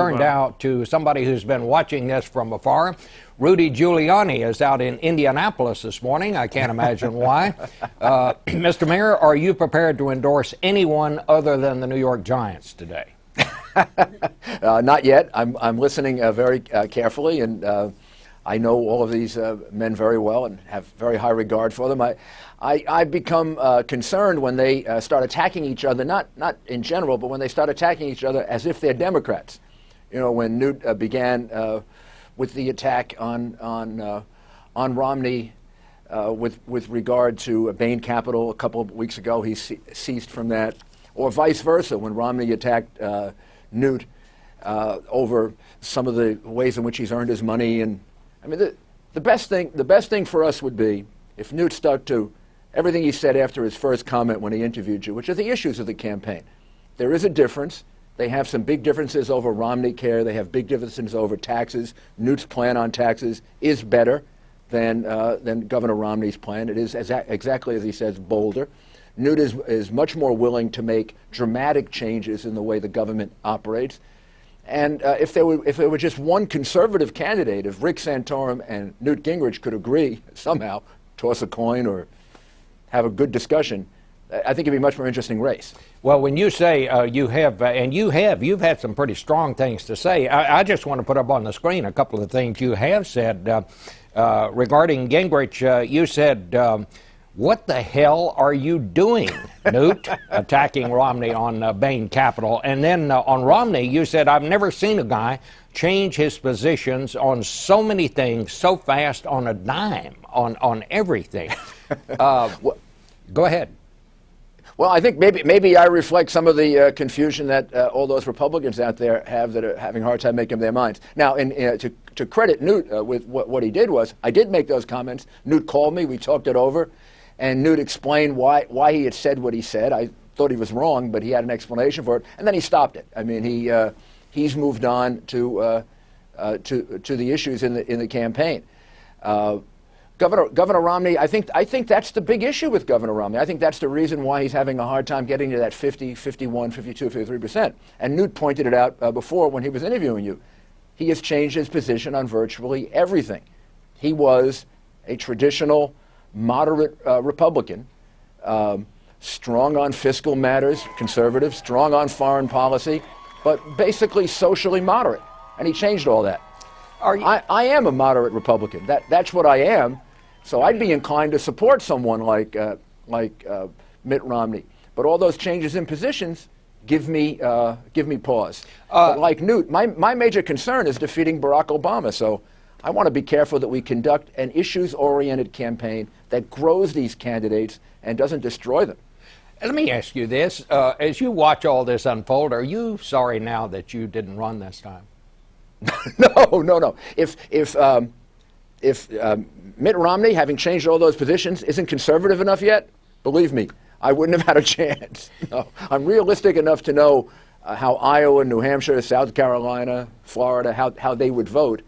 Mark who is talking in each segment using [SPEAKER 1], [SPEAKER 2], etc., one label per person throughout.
[SPEAKER 1] turned out to somebody who's been watching this from afar. Rudy Giuliani is out in Indianapolis this morning. I can't imagine why. Mr. Mayor, are you prepared to endorse anyone other than the New York Giants today?
[SPEAKER 2] Not yet. I'm listening very carefully, and I know all of these men very well and have very high regard for them. I become concerned when they start attacking each other, not in general, but when they start attacking each other as if they're Democrats. You know, when Newt began with the attack on Romney with regard to Bain Capital a couple of weeks ago, he ceased from that, or vice versa when Romney attacked Newt over some of the ways in which he's earned his money. And I mean, the best thing for us would be if Newt stuck to everything he said after his first comment when he interviewed you, which are the issues of the campaign. There is a difference. They have some big differences over Romney Care. They have big differences over taxes. Newt's plan on taxes is better than Governor Romney's plan. It is exactly as he says, bolder. Newt is much more willing to make dramatic changes in the way the government operates. And if there were just one conservative candidate, if Rick Santorum and Newt Gingrich could agree somehow, toss a coin or have a good discussion, I think it'd be a much more interesting race.
[SPEAKER 1] Well, when you say you've had some pretty strong things to say. I just want to put up on the screen a couple of things you have said regarding Gingrich. You said, "What the hell are you doing, Newt?" attacking Romney on Bain Capital, and then on Romney, you said, "I've never seen a guy change his positions on so many things so fast on a dime on everything." Go ahead.
[SPEAKER 2] Well, I think maybe I reflect some of the confusion that all those Republicans out there have that are having a hard time making up their minds. Now, to credit Newt with what he did was, I did make those comments. Newt called me. We talked it over. And Newt explained why he had said what he said. I thought he was wrong, but he had an explanation for it. And then he stopped it. I mean, he's moved on to the issues in the campaign. Governor Romney, I think that's the big issue with Governor Romney. I think that's the reason why he's having a hard time getting to that 50, 51, 52, 53%. And Newt pointed it out before when he was interviewing you. He has changed his position on virtually everything. He was a traditional moderate Republican, strong on fiscal matters, conservative, strong on foreign policy, but basically socially moderate. And he changed all that. I am a moderate Republican. That's what I am. So I'd be inclined to support someone like Mitt Romney. But all those changes in positions give me pause. But like Newt, my major concern is defeating Barack Obama. So I want to be careful that we conduct an issues-oriented campaign that grows these candidates and doesn't destroy them.
[SPEAKER 1] Let me ask you this. As you watch all this unfold, are you sorry now that you didn't run this time?
[SPEAKER 2] No. If Mitt Romney, having changed all those positions, isn't conservative enough yet, believe me, I wouldn't have had a chance. No, I'm realistic enough to know how Iowa, New Hampshire, South Carolina, Florida, how they would vote.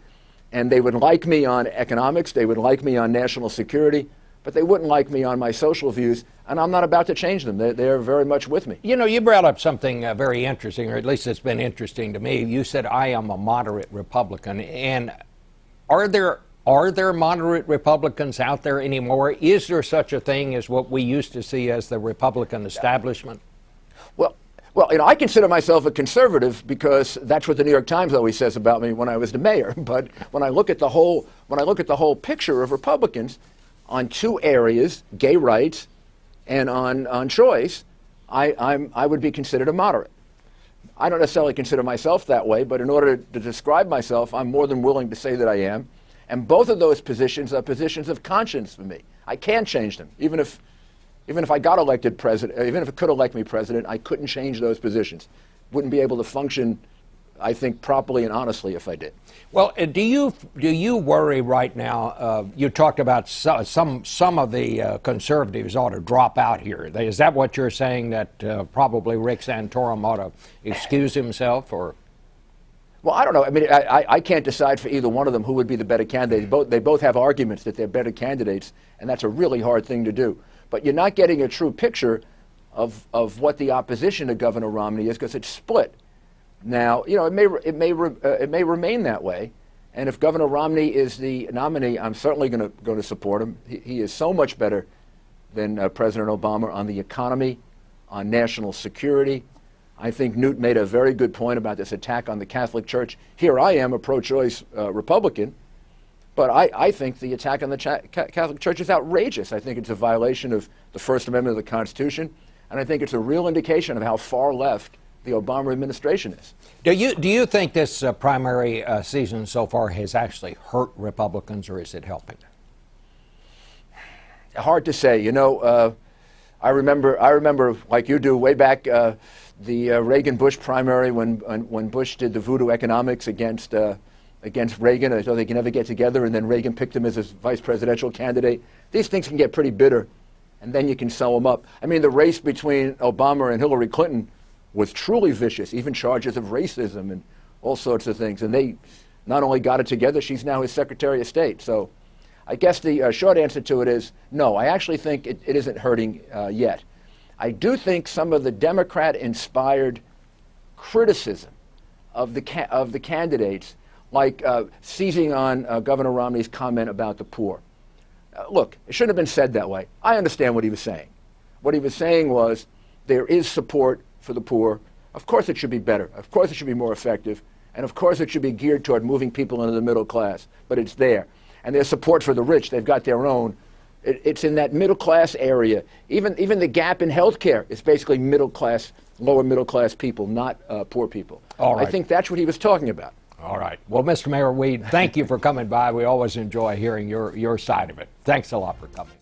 [SPEAKER 2] And they would like me on economics, they would like me on national security, but they wouldn't like me on my social views, and I'm not about to change them. They're very much with me.
[SPEAKER 1] You know, you brought up something very interesting, or at least it's been interesting to me. You said, I am a moderate Republican. And are there moderate Republicans out there anymore? Is there such a thing as what we used to see as the Republican establishment?
[SPEAKER 2] Well, you know, I consider myself a conservative because that's what the New York Times always says about me when I was the mayor. But when I look at the whole picture of Republicans on two areas, gay rights and on choice, I would be considered a moderate. I don't necessarily consider myself that way, but in order to describe myself, I'm more than willing to say that I am. And both of those positions are positions of conscience for me. I can't change them, even if I got elected president, even if it could elect me president, I couldn't change those positions. Wouldn't be able to function, I think, properly and honestly if I did.
[SPEAKER 1] Well, do you worry right now? You talked about some of the conservatives ought to drop out here. Is that what you're saying? That probably Rick Santorum ought to excuse himself, or?
[SPEAKER 2] Well, I don't know. I mean, I can't decide for either one of them who would be the better candidate. They both have arguments that they're better candidates, and that's a really hard thing to do. But you're not getting a true picture of what the opposition to Governor Romney is, because it's split. Now, you know, it may remain that way. And if Governor Romney is the nominee, I'm certainly going to support him. He is so much better than President Obama on the economy, on national security. I think Newt made a very good point about this attack on the Catholic Church. Here I am, a pro-choice Republican, but I think the attack on the Catholic Church is outrageous. I think it's a violation of the First Amendment of the Constitution, and I think it's a real indication of how far left the Obama administration is.
[SPEAKER 1] Do you think this primary season so far has actually hurt Republicans, or is it helping?
[SPEAKER 2] Hard to say. You know, I remember, like you do, way back the Reagan-Bush primary when Bush did the voodoo economics against Reagan. I thought they could never get together, and then Reagan picked him as his vice presidential candidate. These things can get pretty bitter, and then you can sew them up. I mean, the race between Obama and Hillary Clinton was truly vicious, even charges of racism and all sorts of things. And they not only got it together, she's now his Secretary of State. So I guess the short answer to it is no. I actually think it isn't hurting yet. I do think some of the Democrat-inspired criticism of the candidates, like seizing on Governor Romney's comment about the poor. Look, it shouldn't have been said that way. I understand what he was saying. What he was saying was there is support for the poor. Of course it should be better. Of course it should be more effective. And of course it should be geared toward moving people into the middle class. But it's there. And there's support for the rich. They've got their own. It's in that middle class area. Even the gap in health care is basically middle class, lower middle class people, not poor people.
[SPEAKER 1] All right.
[SPEAKER 2] I think that's what he was talking about.
[SPEAKER 1] All right. Well, Mr. Mayor, we thank you for coming by. We always enjoy hearing your side of it. Thanks a lot for coming.